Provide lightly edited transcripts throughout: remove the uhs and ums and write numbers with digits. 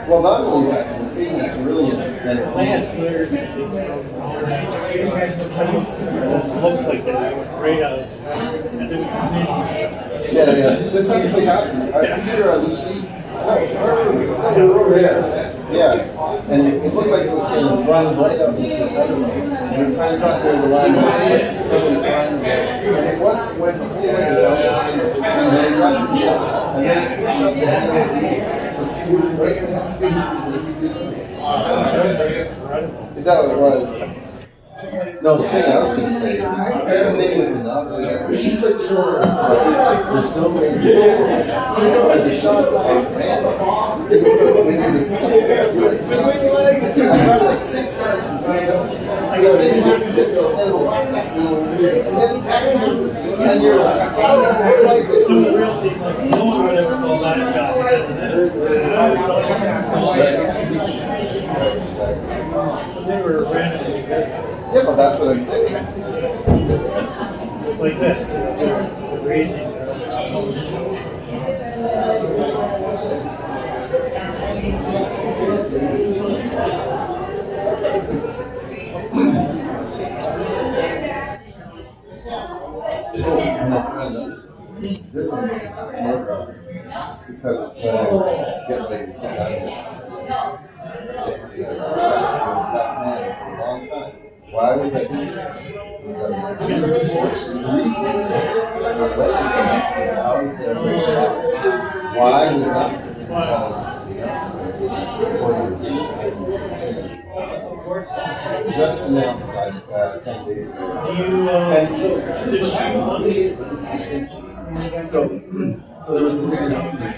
Well, not only that, the thing that's really and Looked like they were great out. yeah. This actually happened. Our computer on this sheet. We were over there. Yeah. And it looked like it was going to run right up into the other one. And it kind of got there the line was like somebody trying to get. And it was went the whole way down the line. And then it got to the end. And then it was swooped right into the No, it was. No, the thing I was going to say is, the thing with the novel, she's like short. It's like, there's no way. As a shot's like random. So when you're the between the legs, I got like 6 yards in front of him. I go, then you have this, and then and you're like, it's like this. So the real team, like, no one would ever call that a shot because of this. They were randomly good. Yeah, but that's what I'm saying. Like this, they're racing. This one is more dry because when I was getting ready to sit down here, that's not for a long time. Why was I doing that? Because it was recently why was that? Because just announced like 10 days ago. And so there was some big announcement.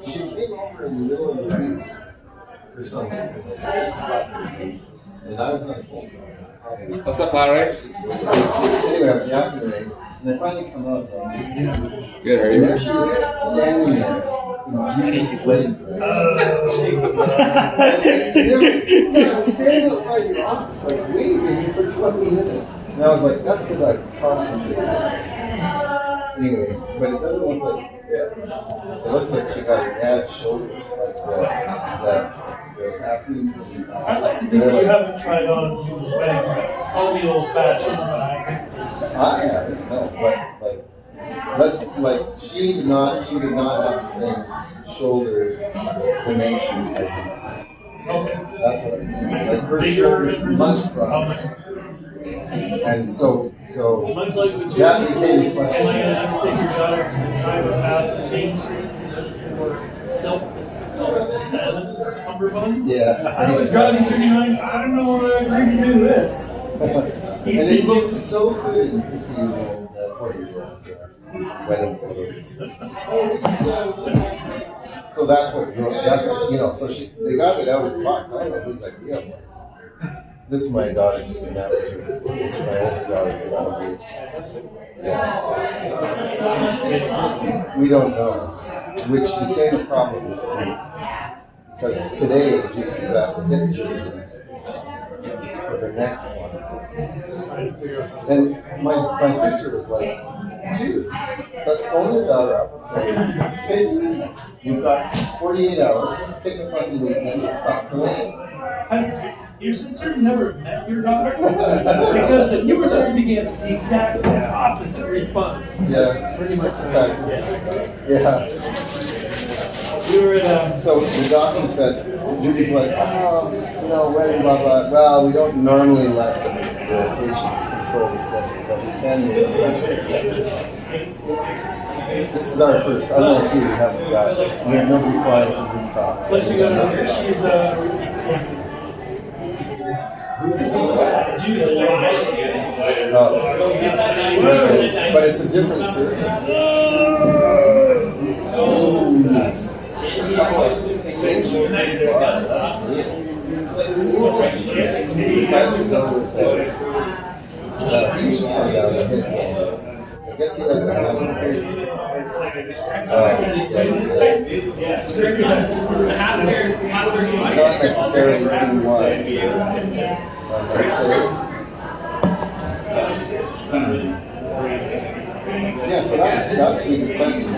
She came over in the middle of the week for some reason. And I was like, oh, What's up, Larry? anyway, I was yapping to her, and I finally come up. Good, how are And you? there she was standing there in Judy's wedding dress. I was standing outside your office, like waiting for 20 minutes. And I was like, that's because I concentrated. Anyway, but it doesn't look like it fits. It looks like she got her dad's shoulders, like the fastenings. I like to think you haven't tried on Judy's wedding dress. Call me old fashioned, but I think I haven't, no, but she does not have the same shoulder dimensions as me. okay. That's what I'm saying. Like her shoulders much broader. And so Much like with that Judy, became a am I question. going to have to take your daughter to the driver pass on Main Street to look for silk that's called salmon cummerbunds? Yeah. I was driving Judy going, I don't know what I'm going to do this. And it looks so good in 50-year-old, 40-year-old wedding photos. So that's what so they got it out of the box. I don't know whose idea it was. This is my daughter just announced her age. My older daughter's engaged. Yeah. We don't know, which became a problem this week. Because today, Judy was at the hip surgeon for her next one. And my sister was like, Jude, let's phone your daughter up and say, kids, you've got 48 hours, pick a fucking weekend and stop delaying. Has your sister never met your daughter? Because you were going to get the exact opposite response. Yeah, Pretty much. yeah. We were at So the doctor said, Judy's like, wedding, blah, blah. Well, we don't normally let the patients control the schedule, but we can make exceptions. This is our first, unless we haven't got, we have nobody flying to the rooftop. Plus you got she's but it's a different surgery. Decided to go with he should come down to his. I guess he doesn't have a not necessarily seen wise. Yeah, so that's we could send you.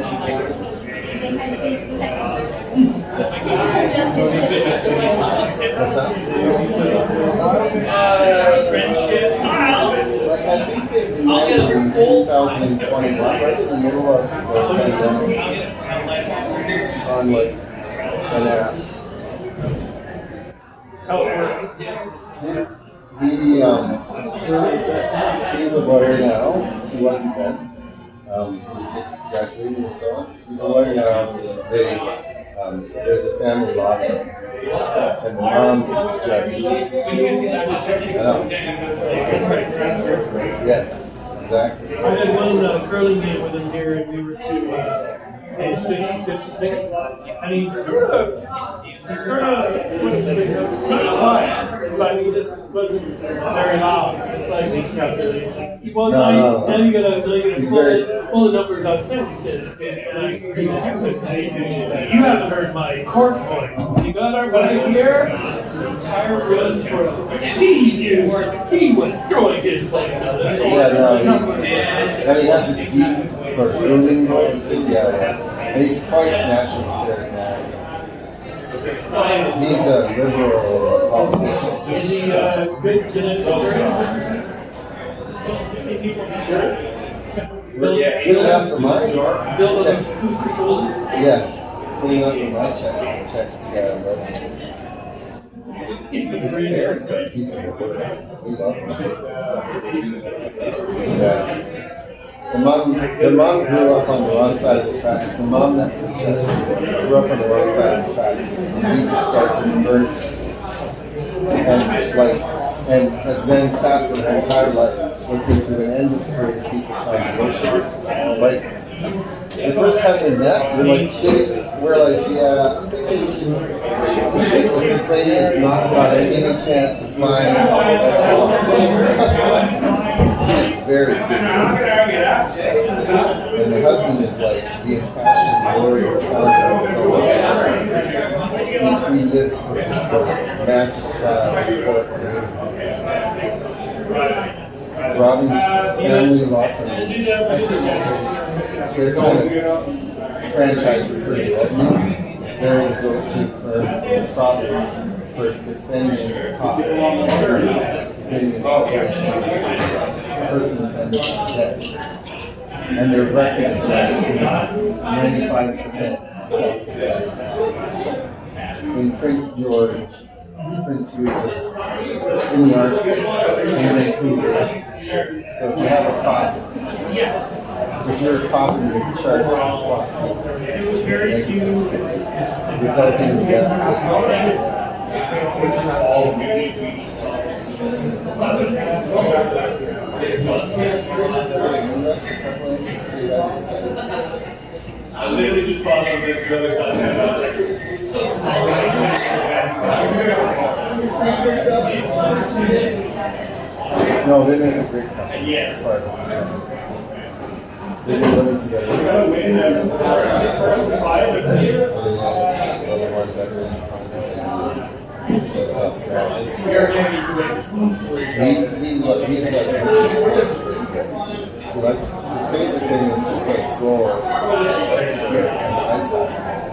What's that? Friendship. Like I think they met in 2021, right in the middle of the pandemic, on like an app. How it works. He's a lawyer now. He wasn't then. He's just graduated and so on. He's a lawyer now. There's a family law firm, and the mom is a judge. I know. Yeah, exactly. I had one curling game with him here, and we were to 50 tickets, and he's sort of quiet, but he just wasn't very loud. It's like, well, now you got a million, pull the numbers out sentences, and you haven't heard my court voice. You got our buddy here? The entire room for he was throwing his voice out there. And he has a deep sort of booming voice too. And he's quite naturally charismatic. He's a liberal politician. Is he good genetic? Sure. Good enough for my Build up his Cooper shoulder. Yeah. Good enough for my check list. His parents are pieces of work. We love them. Yeah. The mom grew up on the wrong side of the tracks. The mom that's the judge grew up on the wrong side of the tracks. And he just started this burden. And has then sat for her entire life listening to an endless period of people trying to worship. Like, the first time we met, we're like, yeah, I'm thinking this lady has not got any chance of flying at all. She's very serious. And the husband is like the impassioned warrior founder of his own family. He lives for massive trials in court. Robin's family lost their kind of franchise recruiting revenue. It's very the go-to firm in the province for defending cops. The person is ended up dead. And their record is 95% success. In Prince George, Prince Rupert, in the arctic, in Vancouver. So if you have a cop, if you're a cop and you're charged with resulting in death. I literally just bought something to so sorry. No, they make a great couple. Yes. They've been living together. He's like his favorite thing is to play golf.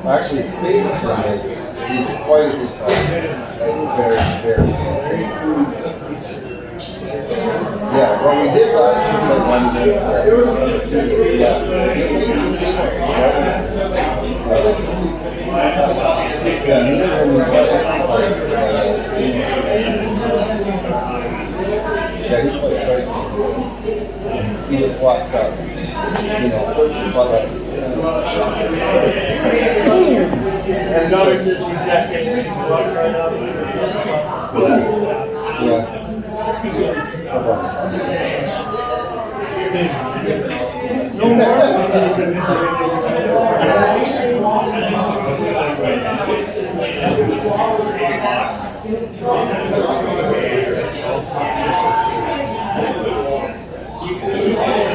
Actually, his favorite thing is he's quite a good player. Very, very good. Yeah, what we did last year was like one day. Yeah, me and him yeah, he's like right. He just walks up, puts the butt up. And Daughter's just the exact same thing. Walks right up. Yeah. No more.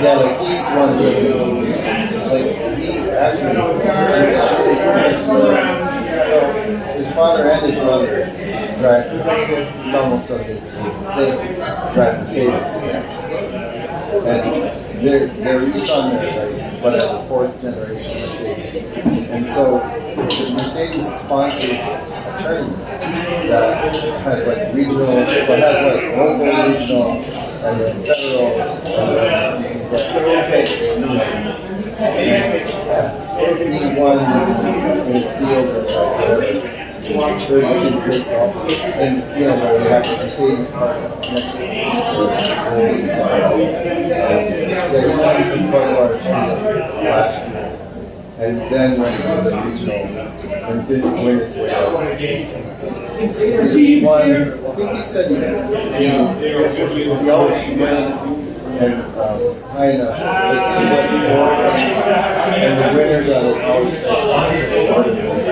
Yeah, like he's one of the like he actually so his father and his mother drive. It's almost same drive Mercedes, and they're each on their like whatever, fourth generation Mercedes. And so Mercedes sponsors a tournament that has like regional, but has like local, regional, and then federal, and then you can get say, he won in the field of like 32 race golfers, and you know where they have the Mercedes park next to the holes and so on. They won for quite a large field last year, and then went to the regionals and didn't win his way out. He won. I think he said he always ran. And high enough, it was like 4 rounds, and the winner got it always part of this.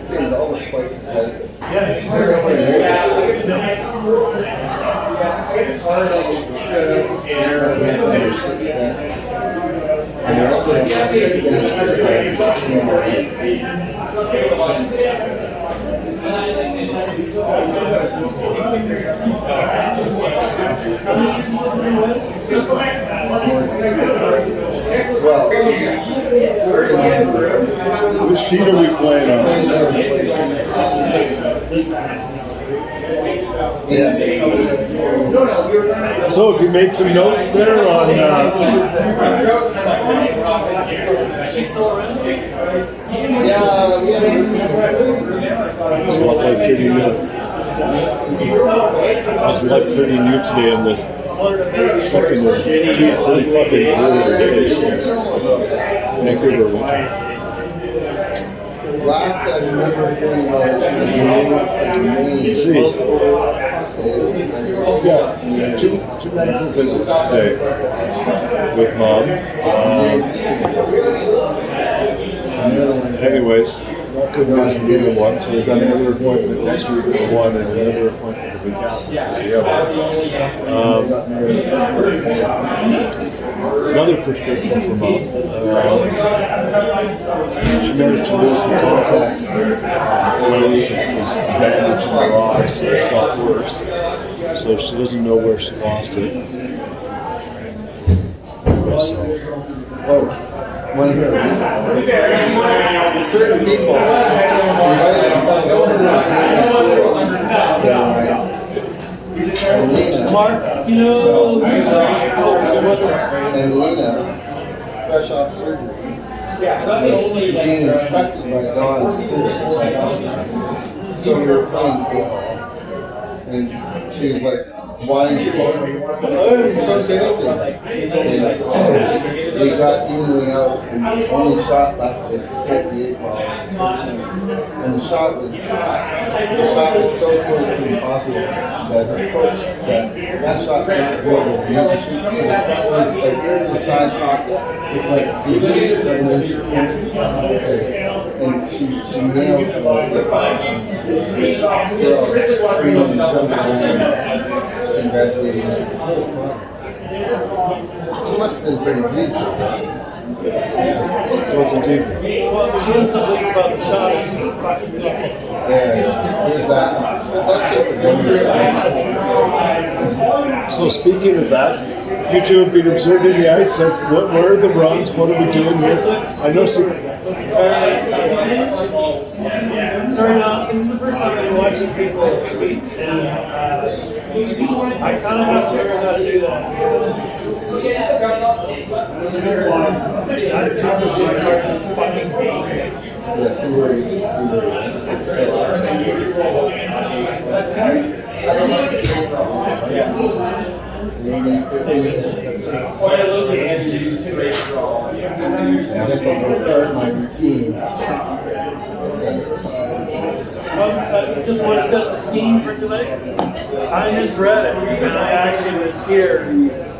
It's always quite competitive. Well, which sheet are we playing on? So if you made some notes there on yeah, we so it's like trading you. I was live trading you today on this second or pretty fucking brutal days. Vancouver winter. last I remember hearing about Maine, Yeah, two medical visits today with mom. Anyways, couldn't miss either one, so we've got another appointment next week for one and another appointment the week after for the other. Another prescription for mom. She managed to lose the contact lens that was damaged in her eye, so it's got worse. So she doesn't know where she lost it. One here. Certain people invite themselves over and Lena, Mark, you know, and Lena, fresh off surgery, was being instructed by Dawn. So we were playing paintball, and she was like, why? I'm so anything. We got evenly out, and the only shot left was to set the 8 ball. And the shot was so close to impossible that her coach said, that shot's not good. You can shoot it was like into the side pocket with like the Z, and then she can't. And she nails the girl screaming and jumping around, congratulating her. It was really fun. She must have been pretty pleased with that. It wasn't even. well, she was at least about the shot. It's just a fucking mess. Yeah, there's that. That's just a bonus. So speaking of that, you two have been observing the ice. Where are the runs? What are we doing here? I know some. Sorry, now, this is the first time I'm watching people speak, and I kind of have to learn how to do that. That's just a big part of this fucking game. Yeah, see where you I guess I'll go start my routine. I just want to set the scene for tonight. I misread it, and I actually was here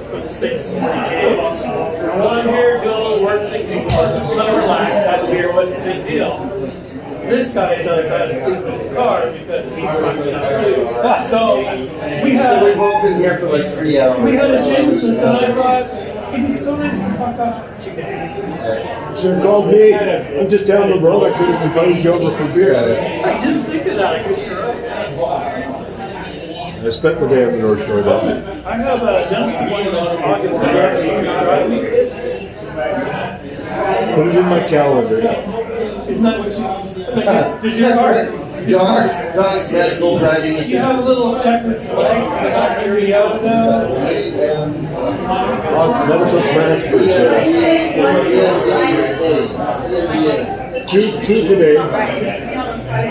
for the 6 game. Well, I'm here doing a little work thinking, well, just kind of relax, have a beer, what's the big deal? this guy is outside asleep in his car because he's fucking out too. So we had We've both been here for like 3 hours. we had a Jameson that I brought. It is so nice to fuck up. Should have called me. I'm just down the road. I could have invited you over for beer. I didn't think of that. I guess you're right. I spent the day on the North Shore that night. I have a dentist appointment on August 11th. Put it in my calendar. Isn't that what you? Like, does your car? John's medical driving You have a assistant. little checklist flag in the back of your out now. Medical transfer. Two today.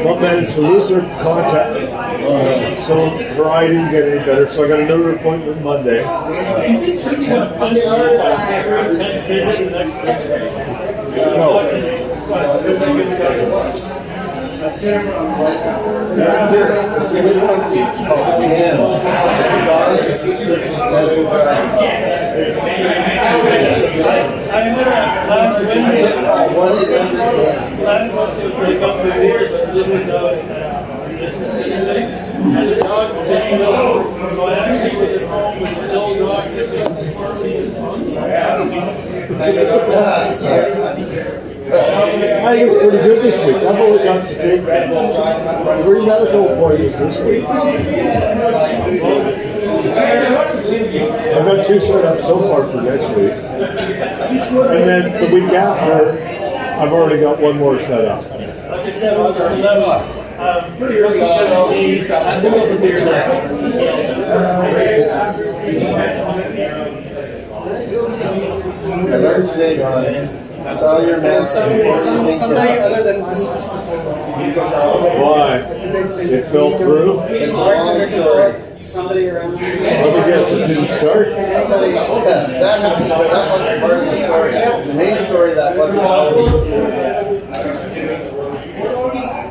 Not managed to lose their contact. So her eye didn't get any better, so I got another appointment Monday. Is it tricky to push yours like every 10th visit the next week? No. It's a good company. It's called PM. John's assistants medical driving. I had a last It's Wednesday. just called 1-800-PM. Last Wednesday was like up for beer, but it was out at Christmas Day. And the dog was getting ill. So I actually was at home with an ill dog that I think it's pretty good this week. I've only got to take 3 medical appointments this week. I've got 2 set up so far for next week. And then the week after, I've already got 1 more set up. like I said, August 11th. What's up, Georgie? I took out the beers there. I learned today, John. Sell your mask before you think Somebody you're other than myself. Why? It's a big thing. It fell through? It's a long story. Somebody around you. Let me guess, it didn't start? Yeah, that happened, but that wasn't part of the story. The main story that wasn't followed.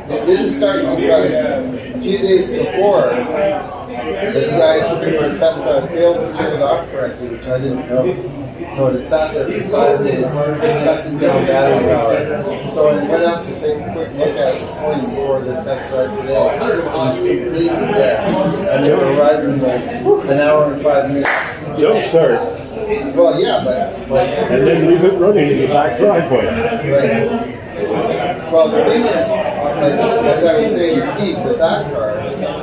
It didn't start because a few days before, the guy took it for a test drive, failed to turn it off correctly, which I didn't notice. So it sat there for 5 days, sucking down battery power. So I went out to take a quick look at it this morning before the test drive today. It was completely dead. And they were arriving in like an hour and 5 minutes. Don't start. Well, yeah, but like, And then leave it running in the back driveway. right. Well, the thing is, like, as I was saying to Steve, with that car,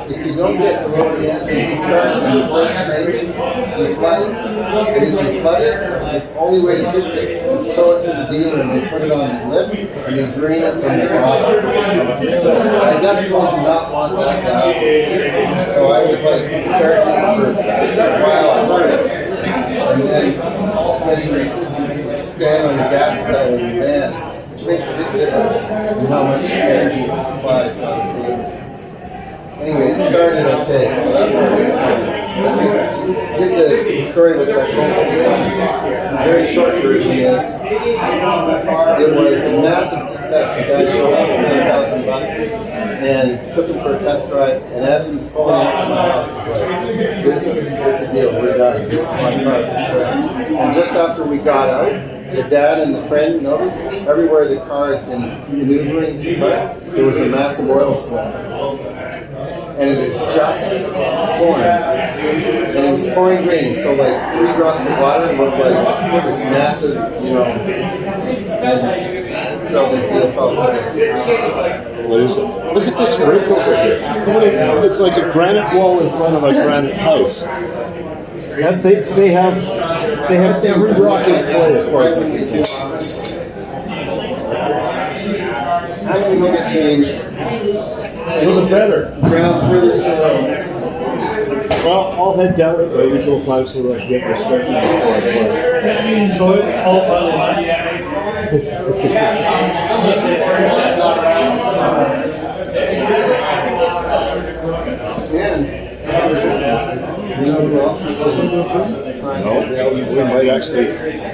if you don't get the rotary engine started when you first make it, you flood it. And if you flood it, the only way to fix it is tow it to the dealer and they put it on the lift and they drain it from the bottom. So I definitely do not want that to happen. So I was like charging for a while first, and then getting the assistant to stand on the gas pedal in the van, which makes a big difference in how much energy it supplies on the vehicles. Anyway, it started okay, so that's give the story which I told you. The very short version is it was a massive success. The guy showed up with $10,000 and took him for a test drive, and as he's pulling up to my house, he's like, it's a deal, we're done. This is my car for sure. And just after we got out, the dad and the friend noticed everywhere the car had been maneuvering too hard, there was a massive oil slick. And it had just poured. And it was pouring rain, so like 3 drops of water looked like this massive, and so the deal fell through. What is it? Look at this rake over here. It's like a granite wall in front of a granite house. They have every rock in place. Surprisingly too. I'm gonna go get changed. For the better. Ground further sorrows. Well, I'll head down at my usual time so that I can get my stretching before I play. Enjoy all fun and And you know who else is trying No, to bail we you might actually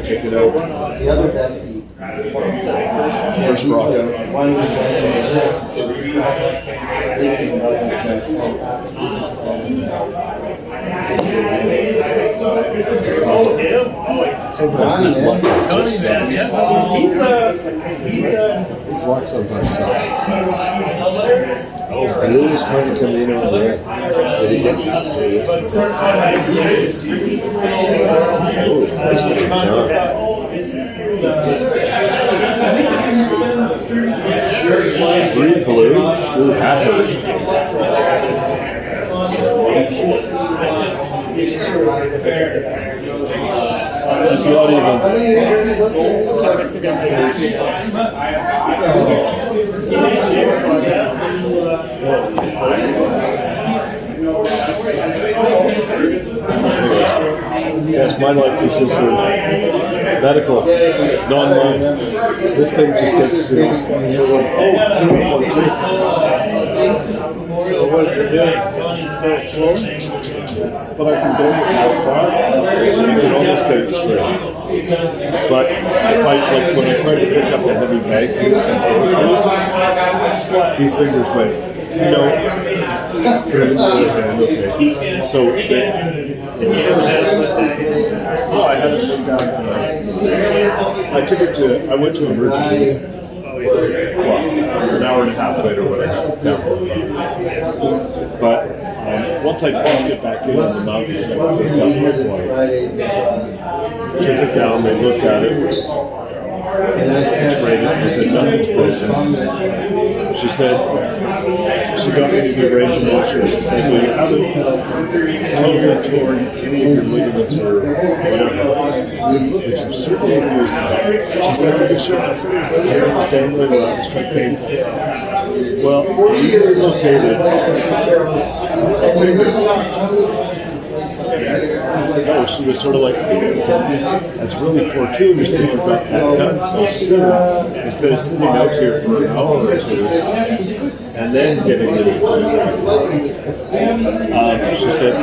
take it out. The other bestie. First rock out. One was basically about this fantastic business plan in the house. Sometimes his luck just sucks. His luck sometimes sucks. Blue was trying to come in over there. Did he get past her? Yes. Oh, nicely done. Green, blue. Ooh, that hurts. It's not even. Yes, mine like this is medical, non-mine. This thing just gets to. So what's it doing? It's still slow? But I can bend it real far. I can almost get it straight. But if I like when I try to pick up a heavy bag, these fingers went, no. Okay. So well, I had it put down. I took it to. I went to emergency. Well, an hour and a half later, whatever. But once I plugged it back in the mountain, I was like, took it down, they looked at it, x-rayed it, they said nothing's broken. She said, she got me to do range of motion. She said, well, you haven't totally torn any of your ligaments or whatever, but you certainly used that. She said, are you sure? I said, it was dangling around, it was quite painful. Well, it's located. No, she was sort of like, that's really fortuitous that you got that done so soon, instead of sitting out here for an hour or two, and then getting it. She said,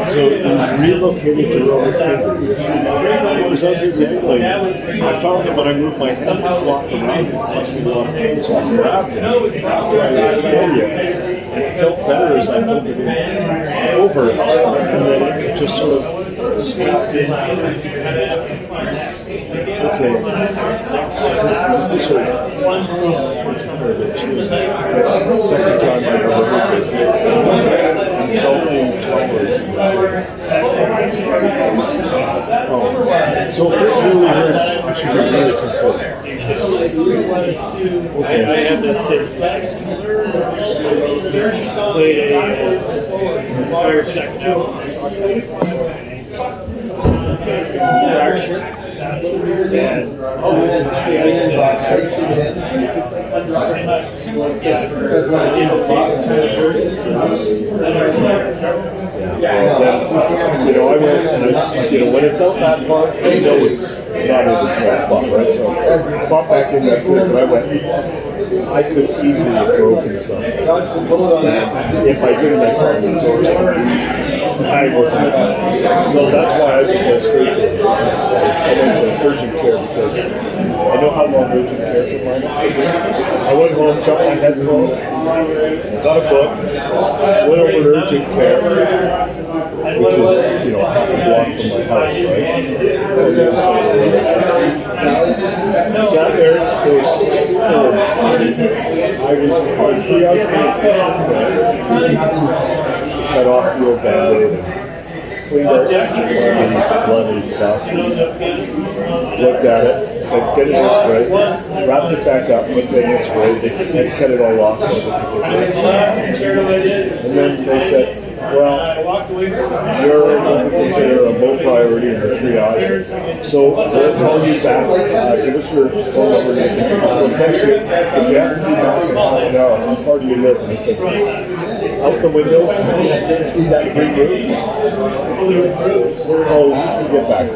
so you relocated your own finger. It was under dangling. I found that when I moved my hand, it flopped around. It caused me a lot of pain, so I grabbed it. Trying to steady it. And it felt better as I moved it over. And then it just sort of snapped in. Okay. This is her second time I've ever heard this. So if it really hurts, I should be really concerned. Okay, I have that same played a entire section. Fracture. I went and when it's out that far, I know it's not in the control spot, right? So I popped back in that quick, and I went, I could easily have broken something. If I didn't, I probably tore something. So that's why I just went straight to it. I went to urgent care because I know how long urgent care can last. I went home, shot my headphones, got a book, went over to urgent care, which is, half a block from my house, right? Sat there, I was probably 3 hours cut off the old band-aid, cleaned out blood and stuff, looked at it, said, get an x-ray, wrapped it back up, looked at an x-ray, they cut it all off, so and then they said, well, you're considered a low priority in the triage, so we'll call you back, give us your phone number, and we'll text you, if you have to be back in half an hour, how far do you live? And he said, out the window, see that green roof? Oh, you can get back.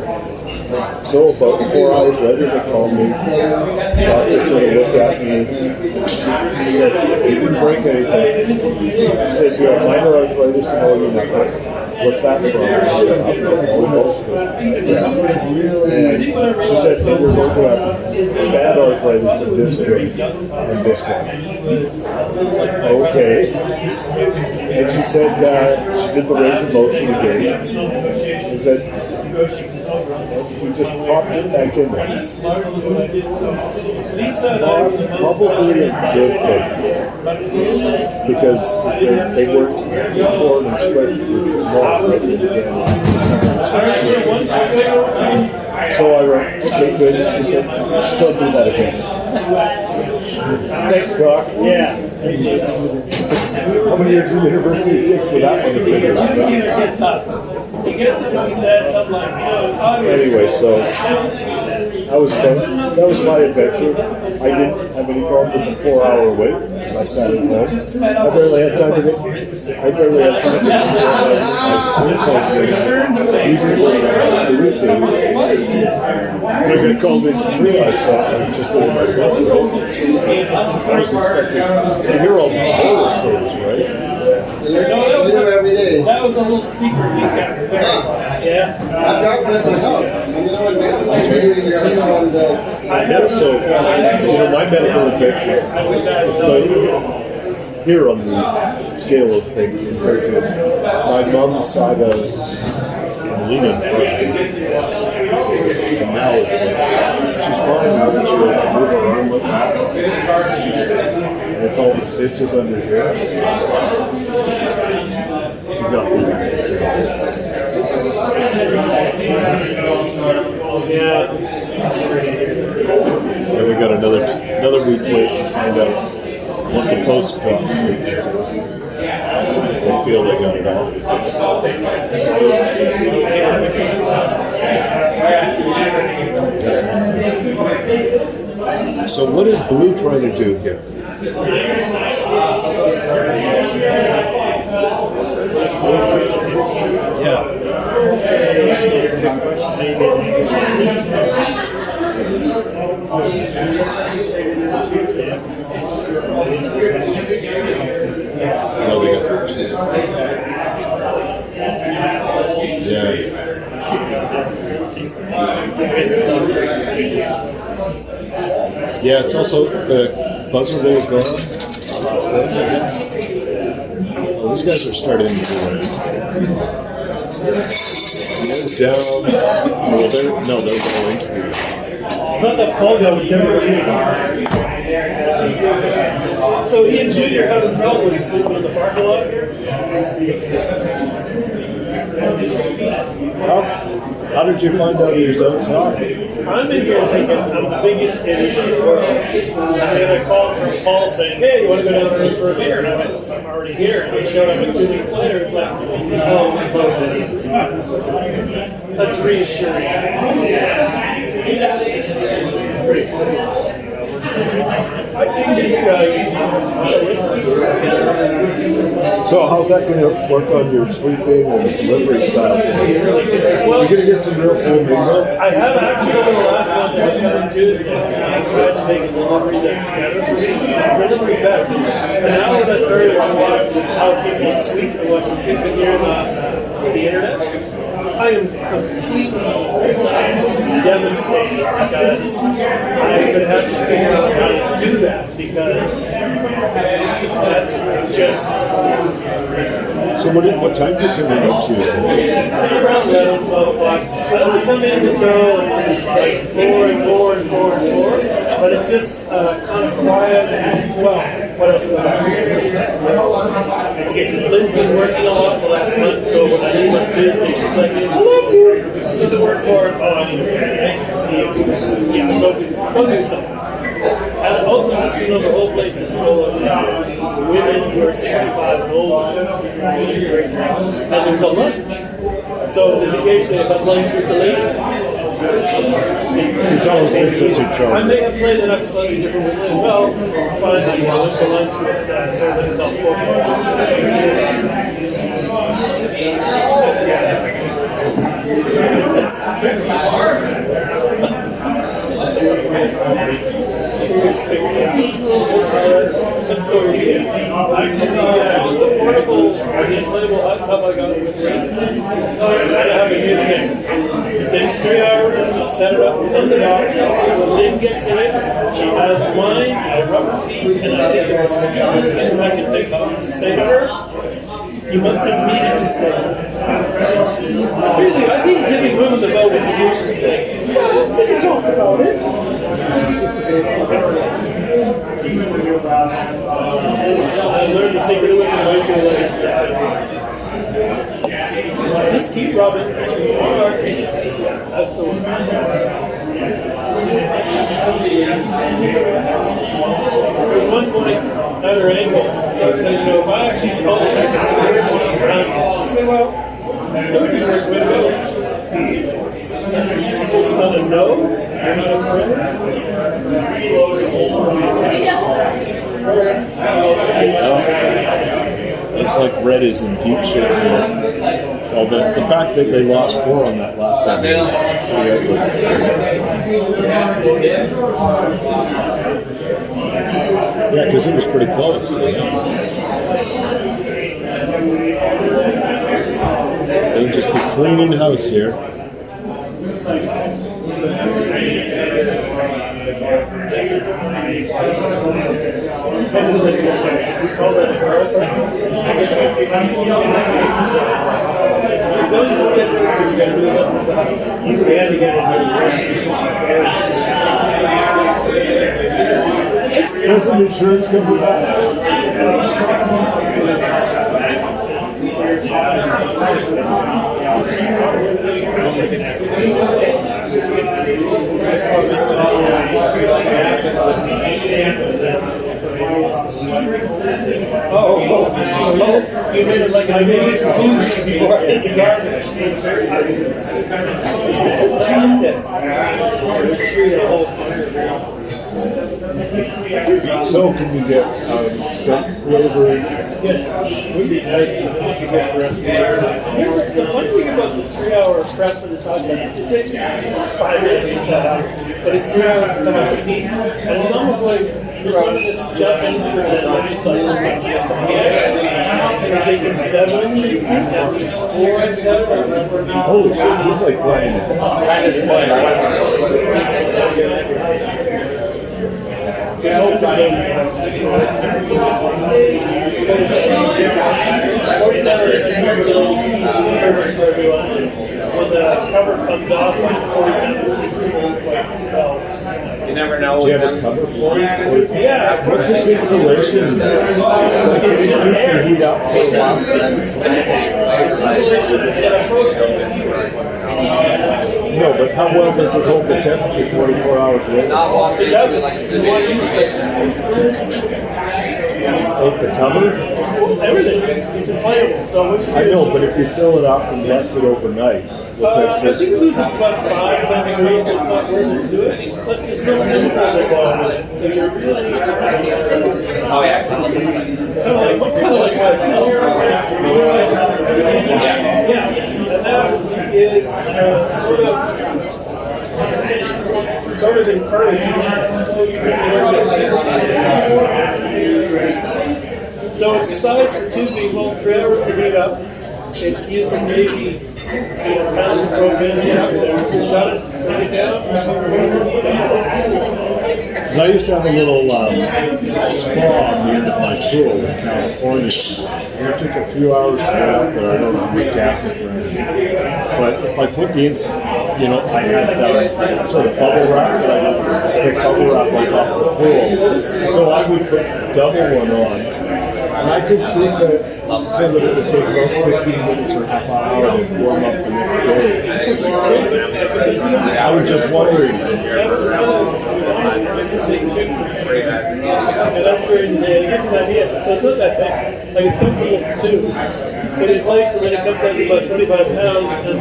So about 4 hours later, they called me. Doctor sort of looked at me. He said, you didn't break anything. He said, you have minor arthritis in all your knuckles. what's that from? And she said, so we're both going to have bad arthritis in this joint and this one. Okay. And she said, she did the range of motion again. She said, we just popped it back in there. That's probably a good thing. Because they weren't torn and stretched for too long right in the beginning. So I went, okay, good. She said, don't do that again. Thanks, Doc. Yeah. How many years of university did it take for that one to figure out? He gets up and he said something like, it's obvious. Anyway, so that was fun. That was my adventure. I didn't have any problem with the 4-hour wait. I sat at home. I barely had time to get. I barely had time to get my headphones in. Using the routine. They're going to call me triage, so I'm just doing my work. I was expecting to hear all these horror stories, right? Every day. That was a little secret we kept. Yeah. I've got one at my house. And you know what? Basically, training the six on the. Yeah, so my medical adventure is like here on the scale of things compared to my mom's side of Lehman Brothers. And now it's like she's fine with it. She doesn't move her arm like that. And it's all the stitches under here. She got me. Yeah. And we got another week wait to find out what the post-op treatment is. They feel they got it all. So what is Blue trying to do here? Yeah. No, they got purposes. Yeah. Yeah, it's also the buzzer will go on. Well, these guys are starting to do it. They're down. Well, they're going to the. Not that Paul guy would never leave. So he and Junior having trouble. He's sleeping in the parking lot here. How did you find out he was outside? I'm in here thinking I'm the biggest idiot in the world. And then I called from Paul saying, hey, you want to go down there for a beer? And I went, I'm already here. And he showed up and 2 minutes later. It's like, oh, we're both idiots. That's reassuring. It's pretty funny. I think you So how's that going to work on your sleeping and delivery style? You're going to get some real full bingo? I have actually over the last month I've come Tuesday. I tried to make a delivery that's better for me. So delivery's better. And now that I've started to watch how people sleep and watch the sleeping here on the internet, I am completely devastated because I'm going to have to figure out how to do that because that's just. So what time do you come in on Tuesday? Around 11, 12 o'clock. I only come in to go like 4 and 4 and 4 and 4, but it's just kind of quiet. Well, what else do I have to do? Lynn's been working a lot the last month, so when I leave on Tuesday, she's like, I love you. She's done the work for it. Oh, I need to yeah, go do something. And also just, the whole place is full of women who are 65 and older. And there's a lunch. So there's occasionally if I'm lunch with the ladies. He's always been such a I charmer. may have played it up slightly different with Lynn. Well, fine, I went to lunch with Susan until 4 o'clock. That's so weird. Actually, the portable, the inflatable hot tub I got with Red, I have a new thing. It takes 3 hours to set it up from the dock. Lynn gets in it. She has wine, rubber feet, and I think the stupidest things I can think of to say to her. You must have needed to say that. Really, I think giving women the vote is a huge mistake. Well, we can talk about it. I learned the secret of women way too late. Just keep rubbing. That's the one. There's one point at her ankles. I said, you know, if I actually pull it, I can see her cheek around. She said, well, that would be the worst way to go. It's not a no. You're not a friend. Looks like Red is in deep shit here. Well, the fact that they lost 4 on that last time is pretty ugly. Yeah, because it was pretty close too. They'll just be cleaning house here. There's an insurance company. Oh, you made it like a biggest boost before it's garbage. It's like this. So can we get stuff flavoring? Yes, would be nice if you could get the rest of the year. The funny thing about the 3-hour prep for this hot tub is it takes 5 minutes to set up, but it's 3 hours to time to heat. And it's almost like you're running this jet and you're taking 7, now it's 4 and 7. Holy shit, he's like playing it. When the cover comes off, 47 seems to look like, You never know. Do you have a cover for it? yeah. What's this insulation? It's just air. Heat up for a while. It's insulation, it's got a program. No, but how well does it hold the temperature 24 hours later? It doesn't. You want to use it. Take the cover? Everything. It's inflatable. So what you I know, but if you fill it up and rest it overnight, the I think temperature. you lose about 5 10 degrees, so it's not worth it to do it. Plus, there's no chemical that goes in it. So you're really Oh yeah. kind of like myself. Yeah, and that is sort of encouraging. So it's the size for 2 people, 3 hours to heat up. It's using maybe pounds of propane. Shut it, bring it down. Because I used to have a little spa on the end of my pool in California. And it took a few hours to get out there. I don't know if gas it or anything. But if I put the I had sort of bubble wrap, thick bubble wrap on top of the pool. So I would put double one on. And I could keep it so that it would take about 15 minutes or half an hour to warm up the next day. I was just wondering. That's great. It gives you an idea. So it's not that big. Like it's comfortable for 2. It inflates and then it comes down to about 25 pounds. And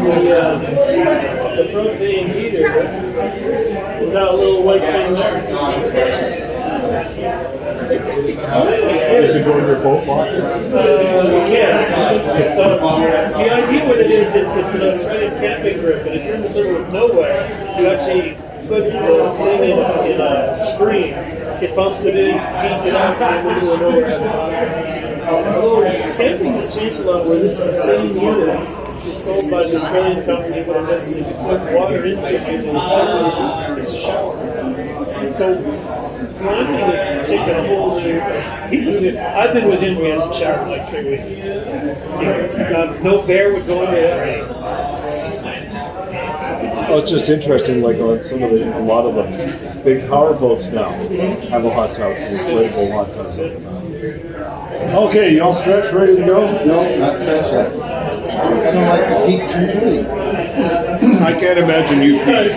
the propane heater is that little white thing there. Does it go in your boat locker? You can. So the idea with it is it's an Australian camping grip, and if you're in the middle of nowhere, you actually put the thing in a stream, it pumps it in, heats it up, and in the middle of nowhere. So camping has changed a lot where this is the same unit is sold by the Australian company, but it does you put water into it using it's a shower. So camping has taken a whole new. I've been with him. We hasn't showered in like 3 weeks. No bear would go in there. Oh, it's just interesting, like on some of a lot of the big power boats now have a hot tub, inflatable hot tubs. Okay, you all stretched, ready to go? No, not stretched yet. I don't like to eat too early. I can't imagine you peeing.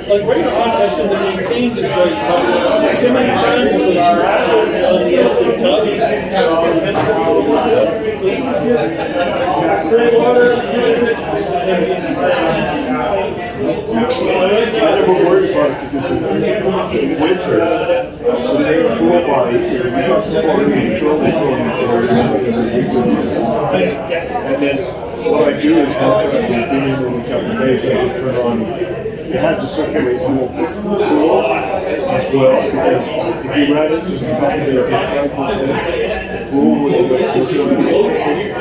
Like regular hot tubs and the maintained is very common. Too many times with our rashes on the empty tub. So this is just spray water, use it, I never worried about it because in winter, when they have pool bodies, they have chlorine, and then what I do is once I've been in a couple of days, I just turn on. You have to circulate cool as well, because if you ran it just a couple of days outside, the pool would